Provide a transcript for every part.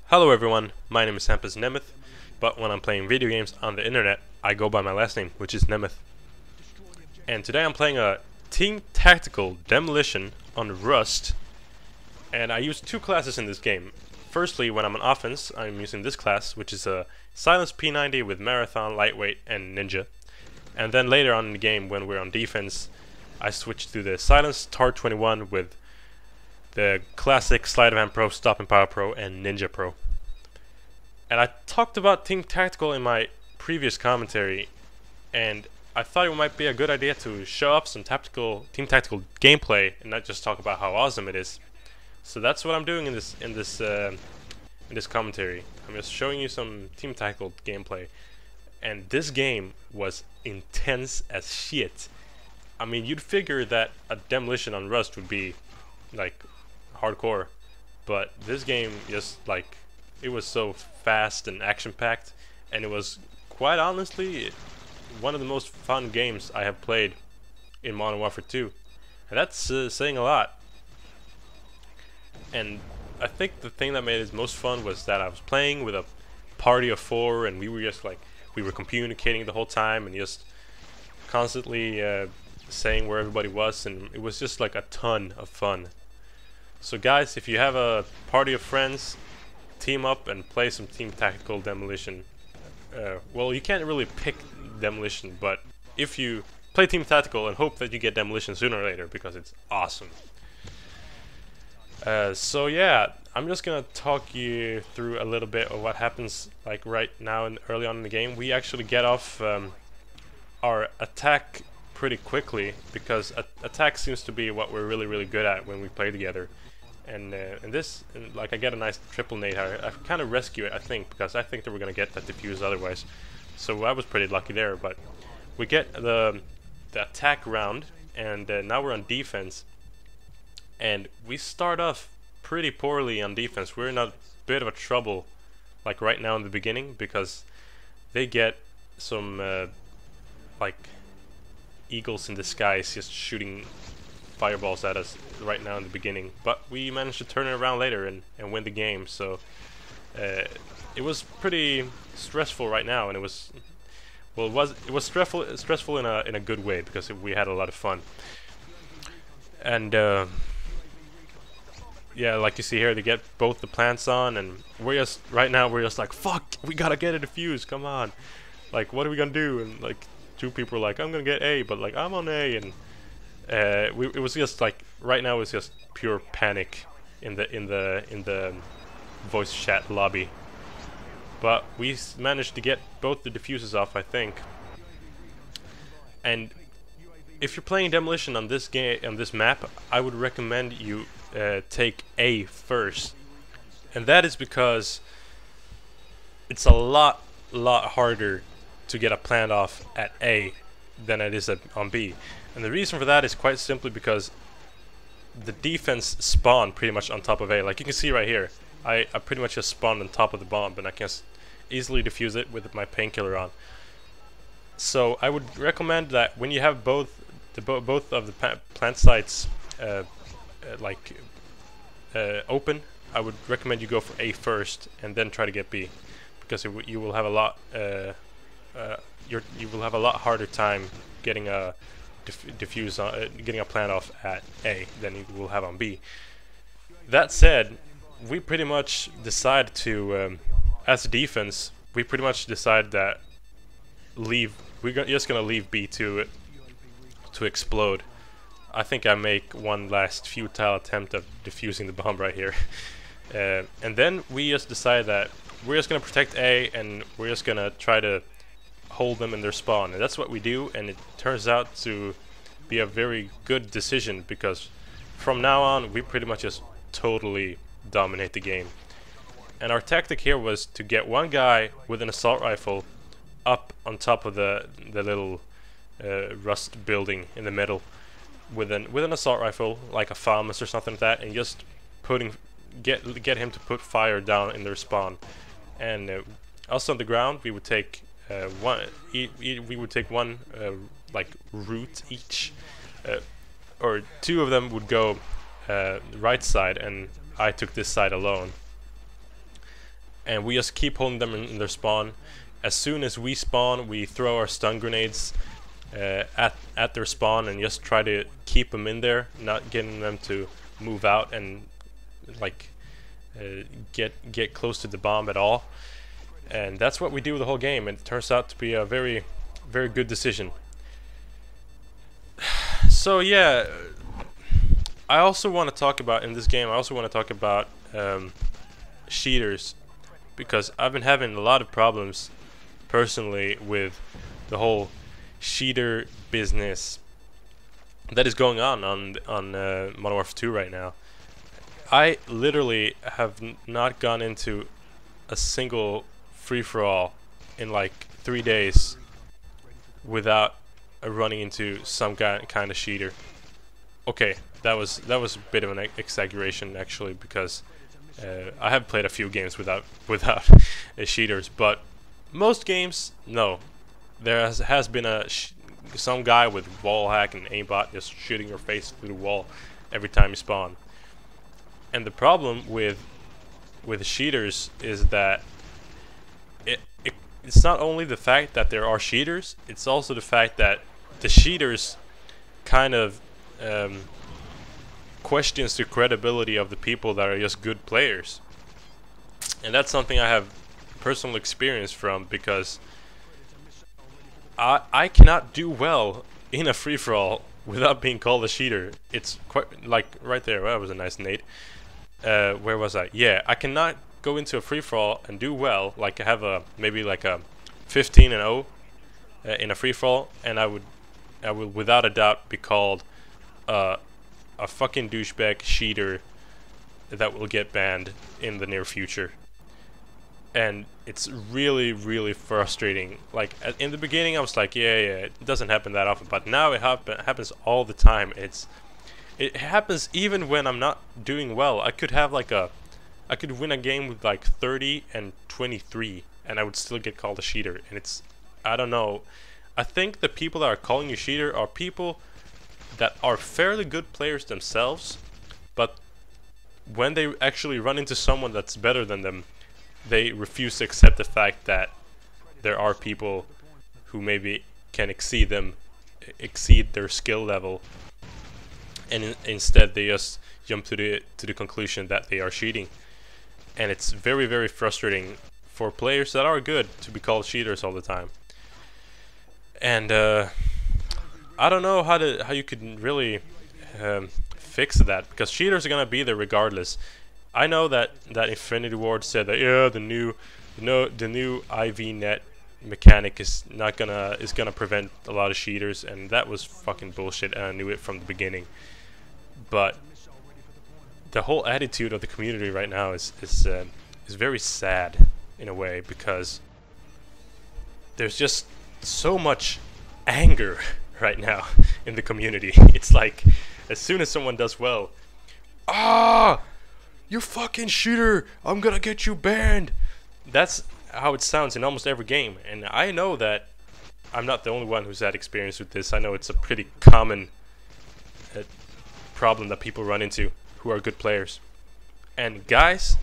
Hello everyone, my name is Hampus Nemeth, but when I'm playing video games on the internet, I go by my last name, which is Nemeth. And today I'm playing a Team Tactical Demolition on Rust, and I use two classes in this game. Firstly, when I'm on offense, I'm using this class, which is a Silenced P90 with Marathon, Lightweight, and Ninja. And then later on in the game, when we're on defense, I switch to the Silenced Tar-21 with the classic Sleight of Hand Pro, Stop and Power Pro, and Ninja Pro. And I talked about Team Tactical in my previous commentary, and I thought it might be a good idea to show up some Team Tactical gameplay and not just talk about how awesome it is. So that's what I'm doing in this commentary. I'm just showing you some Team Tactical gameplay, and this game was intense as shit. I mean, you'd figure that a demolition on Rust would be like hardcore, but this game just like it was so fast and action-packed, and it was quite honestly one of the most fun games I have played in Modern Warfare 2, and that's saying a lot. And I think the thing that made it most fun was that I was playing with a party of 4, and we were just like we were communicating the whole time and just constantly saying where everybody was, and it was just like a ton of fun. So guys, if you have a party of friends, team up and play some Team Tactical Demolition. Well, you can't really pick Demolition, but if you play Team Tactical and hope that you get Demolition sooner or later, because it's awesome. So yeah, I'm just gonna talk you through a little bit of what happens like right now and early on in the game. We actually get off our attack pretty quickly, because attack seems to be what we're really good at when we play together. And like I get a nice triple nade. I kind of rescue it, I think, because I think that we're gonna get that defuse otherwise. So I was pretty lucky there. But we get the attack round, and now we're on defense. And we start off pretty poorly on defense. We're in a bit of a trouble, like right now in the beginning, because they get some like eagles in the skies just shooting fireballs at us right now in the beginning, but we managed to turn it around later and win the game. So it was pretty stressful right now, and it was stressful in a good way, because we had a lot of fun. And yeah, like you see here, they get both the plants on, and we're just like, fuck, we gotta get a defuse, come on, like what are we gonna do? And like two people are like, I'm gonna get A, but like I'm on A, and it was just like right now it's just pure panic in the voice chat lobby. But we managed to get both the diffuses off, I think. And if you're playing Demolition on this map, I would recommend you take A first, and that is because it's a lot harder to get a plant off at A than it is on B. And the reason for that is quite simply because the defense spawned pretty much on top of A. Like you can see right here, I pretty much just spawned on top of the bomb, and I can easily defuse it with my painkiller on. So I would recommend that when you have both of the plant sites open, I would recommend you go for A first and then try to get B, because you will have a lot you will have a lot harder time getting a diffuse on, getting a plant off at A than you will have on B. That said, we pretty much decide to, as a defense, we pretty much decide that we're just gonna leave B to explode. I think I make one last futile attempt of defusing the bomb right here, and then we just decide that we're just gonna protect A, and we're just gonna try to hold them in their spawn, and that's what we do. And it turns out to be a very good decision, because from now on we pretty much just totally dominate the game. And our tactic here was to get one guy with an assault rifle up on top of the little Rust building in the middle with an assault rifle, like a FAMAS or something like that, and just get him to put fire down in their spawn. And also on the ground, we would take one like route each, or two of them would go right side, and I took this side alone. and we just keep holding them in their spawn. As soon as we spawn, we throw our stun grenades at their spawn and just try to keep them in there, not getting them to move out and like get close to the bomb at all. And that's what we do the whole game, and it turns out to be a very good decision. So yeah, I also want to talk about in this game. I also want to talk about cheaters, because I've been having a lot of problems personally with the whole cheater business that is going on Modern Warfare 2 right now. I literally have not gone into a single free-for-all in like 3 days without running into some kind of cheater. Okay, that was a bit of an exaggeration actually, because I have played a few games without cheaters, but most games, no. There has been some guy with wall hack and aimbot just shooting your face through the wall every time you spawn. And the problem with cheaters is that it's not only the fact that there are cheaters, it's also the fact that the cheaters kind of questions the credibility of the people that are just good players. And that's something I have personal experience from, because I cannot do well in a free-for-all without being called a cheater. It's quite like right there. Well, that was a nice nade. Where was I? Yeah, I cannot go into a free-for-all and do well. Like I have maybe like a 15-0 in a free-for-all, and I will without a doubt be called a fucking douchebag cheater that will get banned in the near future. And it's really frustrating. Like in the beginning I was like, yeah, it doesn't happen that often, but now it happens all the time. It happens even when I'm not doing well. I could have like I could win a game with like 30 and 23 and I would still get called a cheater. And it's, I don't know, I think the people that are calling you cheater are people that are fairly good players themselves, but when they actually run into someone that's better than them, they refuse to accept the fact that there are people who maybe can exceed their skill level, and instead they just jump to the conclusion that they are cheating. And it's very frustrating for players that are good to be called cheaters all the time. And I don't know how you could really fix that, because cheaters are gonna be there regardless. I know that Infinity Ward said that yeah, the new IV net mechanic is gonna prevent a lot of cheaters, and that was fucking bullshit, and I knew it from the beginning. But the whole attitude of the community right now is very sad in a way, because there's just so much anger right now in the community. It's like as soon as someone does well, you fucking shooter, I'm gonna get you banned. That's how it sounds in almost every game, and I know that I'm not the only one who's had experience with this. I know it's a pretty common problem that people run into who are good players. And guys,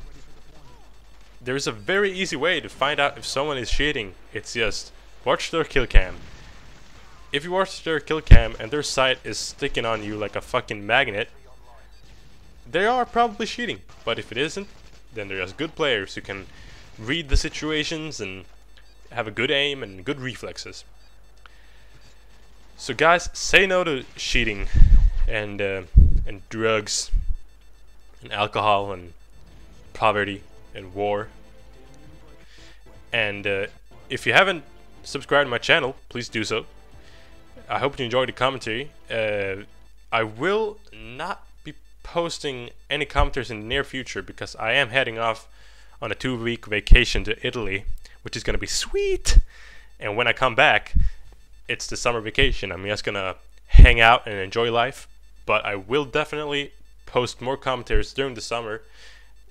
there's a very easy way to find out if someone is cheating. It's just watch their kill cam. If you watch their kill cam and their sight is sticking on you like a fucking magnet, they are probably cheating. But if it isn't, then they're just good players who can read the situations and have a good aim and good reflexes. So guys, say no to cheating and drugs and alcohol and poverty and war. And if you haven't subscribed to my channel, please do so. I hope you enjoyed the commentary. I will not be posting any commentaries in the near future because I am heading off on a 2-week vacation to Italy, which is going to be sweet. And when I come back, it's the summer vacation. I'm just going to hang out and enjoy life. But I will definitely post more commentaries during the summer.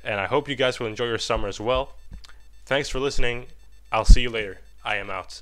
And I hope you guys will enjoy your summer as well. Thanks for listening. I'll see you later. I am out.